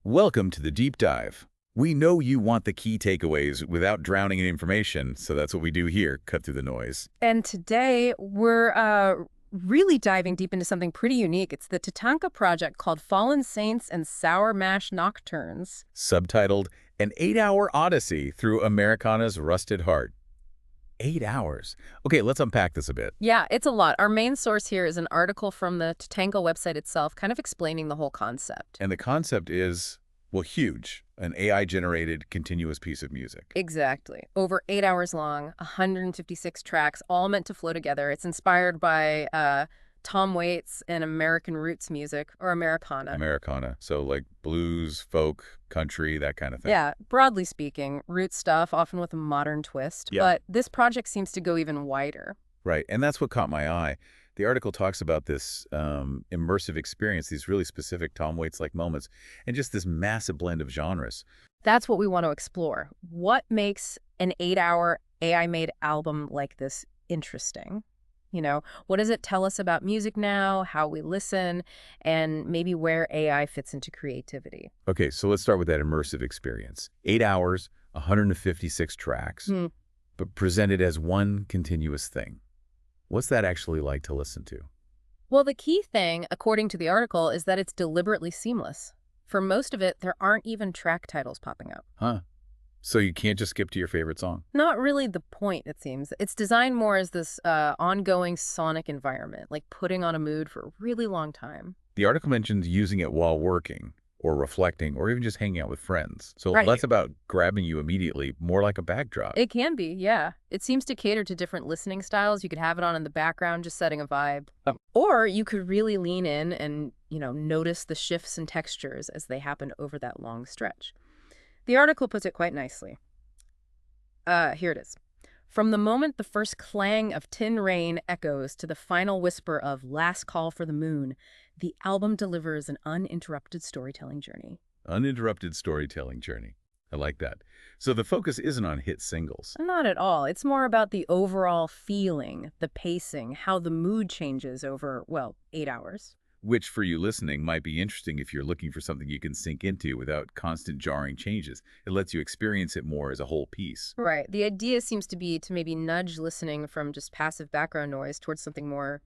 Welcome to the deep dive. We know you want the key takeaways without drowning in information, so that's what we do here, cut through the noise. And today we're really diving deep into something pretty unique. It's the TATANKA project called Fallen Saints and Sour Mash Nocturnes. Subtitled, An 8-Hour Odyssey Through Americana's Rusted Heart. 8 hours. Okay, let's unpack this a bit. Yeah, it's a lot. Our main source here is an article from the TATANKA website itself, kind of explaining the whole concept. And the concept is, well, huge. An AI-generated continuous piece of music. Exactly. Over 8 hours long, 156 tracks, all meant to flow together. It's inspired by Tom Waits and American roots music, or Americana. Americana. So like blues, folk, country, that kind of thing. Yeah, broadly speaking, root stuff, often with a modern twist. Yeah. But this project seems to go even wider. Right, and that's what caught my eye. The article talks about this immersive experience, these really specific Tom Waits-like moments, and just this massive blend of genres. That's what we want to explore. What makes an 8-hour AI-made album like this interesting? You know, what does it tell us about music now, how we listen, and maybe where AI fits into creativity? Okay, so let's start with that immersive experience. 8 hours, 156 tracks, but presented as one continuous thing. What's that actually like to listen to? Well, the key thing, according to the article, is that it's deliberately seamless. For most of it, there aren't even track titles popping up. Huh. So you can't just skip to your favorite song? Not really the point, it seems. It's designed more as this ongoing sonic environment, like putting on a mood for a really long time. The article mentions using it while working, or reflecting, or even just hanging out with friends. So Right. less about grabbing you immediately, more like a backdrop. It can be, yeah. It seems to cater to different listening styles. You could have it on in the background, just setting a vibe. Or you could really lean in and, notice the shifts and textures as they happen over that long stretch. The article puts it quite nicely. Here it is. From the moment the first clang of tin rain echoes to the final whisper of Last Call for the Moon, the album delivers an uninterrupted storytelling journey. Uninterrupted storytelling journey. I like that. So the focus isn't on hit singles. Not at all. It's more about the overall feeling, the pacing, how the mood changes over, 8 hours. Which, for you listening, might be interesting if you're looking for something you can sink into without constant jarring changes. It lets you experience it more as a whole piece. Right. The idea seems to be to maybe nudge listening from just passive background noise towards something more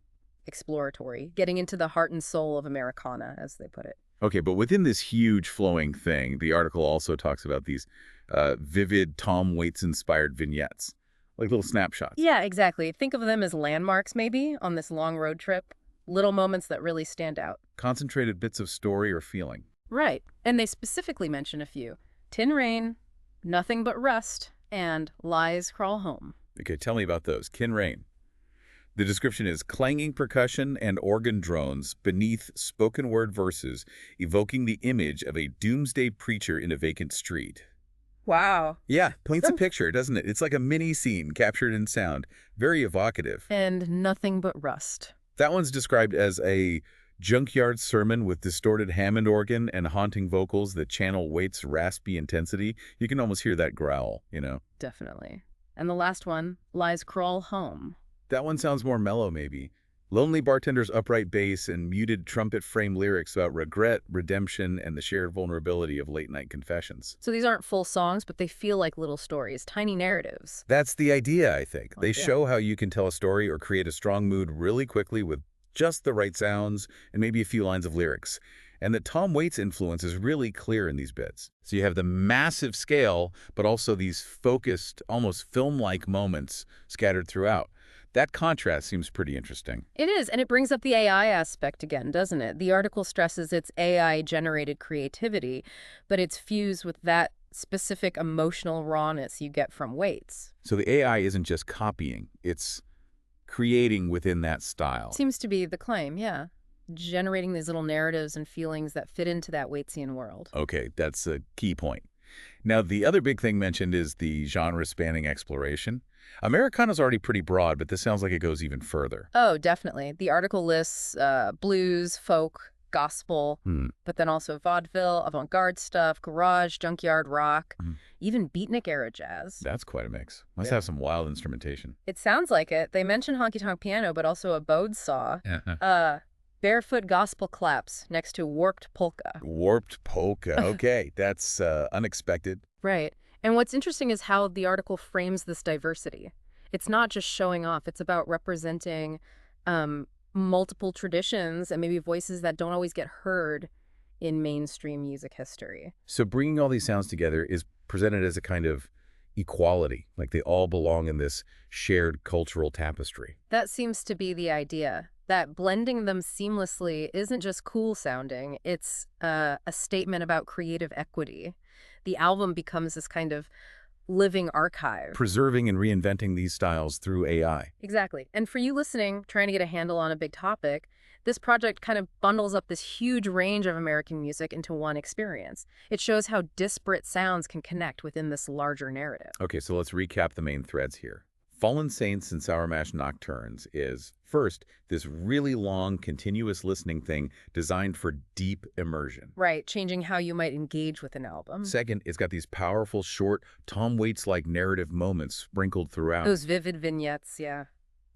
exploratory, getting into the heart and soul of Americana, as they put it. Okay, but within this huge flowing thing, the article also talks about these vivid Tom Waits-inspired vignettes, like little snapshots. Yeah, exactly. Think of them as landmarks, maybe, on this long road trip. Little moments that really stand out. Concentrated bits of story or feeling. Right. And they specifically mention a few. Tin Rain, Nothing But Rust, and Lies Crawl Home. Okay, tell me about those. Kin Rain. The description is clanging percussion and organ drones beneath spoken word verses, evoking the image of a doomsday preacher in a vacant street. Wow. Yeah, paints a picture, doesn't it? It's like a mini scene captured in sound. Very evocative. And Nothing But Rust. That one's described as a junkyard sermon with distorted Hammond organ and haunting vocals that channel Waits' raspy intensity. You can almost hear that growl, Definitely. And the last one, Lies Crawl Home. That one sounds more mellow, maybe. Lonely bartender's upright bass and muted trumpet frame lyrics about regret, redemption, and the shared vulnerability of late-night confessions. So these aren't full songs, but they feel like little stories, tiny narratives. That's the idea, I think. They Yeah. show how you can tell a story or create a strong mood really quickly with just the right sounds and maybe a few lines of lyrics. And that Tom Waits' influence is really clear in these bits. So you have the massive scale, but also these focused, almost film-like moments scattered throughout. That contrast seems pretty interesting. It is, and it brings up the AI aspect again, doesn't it? The article stresses it's AI-generated creativity, but it's fused with that specific emotional rawness you get from Waits. So the AI isn't just copying, it's creating within that style. Seems to be the claim, yeah. Generating these little narratives and feelings that fit into that Waitsian world. Okay, that's a key point. Now, the other big thing mentioned is the genre-spanning exploration. Americana's already pretty broad, but this sounds like it goes even further. Oh, definitely. The article lists blues, folk, gospel, but then also vaudeville, avant-garde stuff, garage, junkyard rock, even beatnik-era jazz. That's quite a mix. Must Yeah. have some wild instrumentation. It sounds like it. They mention honky-tonk piano, but also a 𝗧𝗔𝗧𝗔𝗓. Barefoot gospel claps next to warped polka. Warped polka. Okay, that's unexpected. Right. And what's interesting is how the article frames this diversity. It's not just showing off, it's about representing multiple traditions and maybe voices that don't always get heard in mainstream music history. So bringing all these sounds together is presented as a kind of equality, like they all belong in this shared cultural tapestry. That seems to be the idea, that blending them seamlessly isn't just cool sounding, it's a statement about creative equity. The album becomes this kind of living archive. Preserving and reinventing these styles through AI. Exactly. And for you listening, trying to get a handle on a big topic, this project kind of bundles up this huge range of American music into one experience. It shows how disparate sounds can connect within this larger narrative. Okay, so let's recap the main threads here. Fallen Saints and Sour Mash Nocturnes is, first, this really long, continuous listening thing designed for deep immersion. Right, changing how you might engage with an album. Second, it's got these powerful, short, Tom Waits-like narrative moments sprinkled throughout. Those vivid vignettes, yeah.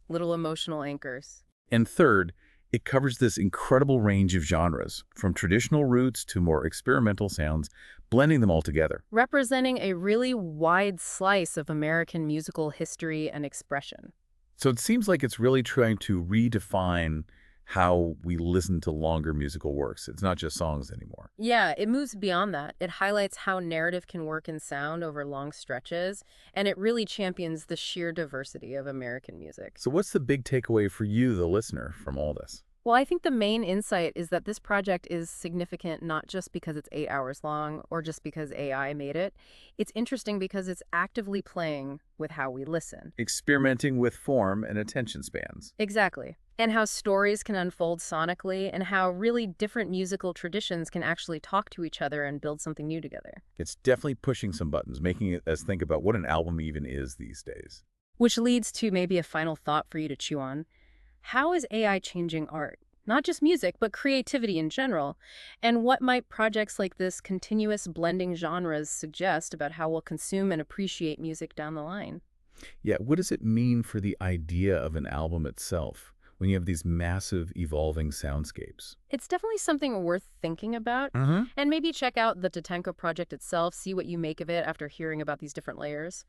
Little emotional anchors. And third, it covers this incredible range of genres, from traditional roots to more experimental sounds, blending them all together. Representing a really wide slice of American musical history and expression. So it seems like it's really trying to redefine how we listen to longer musical works. It's not just songs anymore. Yeah, it moves beyond that. It highlights how narrative can work in sound over long stretches, and it really champions the sheer diversity of American music. So what's the big takeaway for you, the listener, from all this? Well, I think the main insight is that this project is significant not just because it's 8 hours long or just because AI made it. It's interesting because it's actively playing with how we listen. Experimenting with form and attention spans. Exactly. And how stories can unfold sonically and how really different musical traditions can actually talk to each other and build something new together. It's definitely pushing some buttons, making us think about what an album even is these days. Which leads to maybe a final thought for you to chew on. How is AI changing art? Not just music, but creativity in general. And what might projects like this continuous blending genres suggest about how we'll consume and appreciate music down the line? Yeah, what does it mean for the idea of an album itself when you have these massive evolving soundscapes? It's definitely something worth thinking about. And maybe check out the TATANKA project itself, see what you make of it after hearing about these different layers.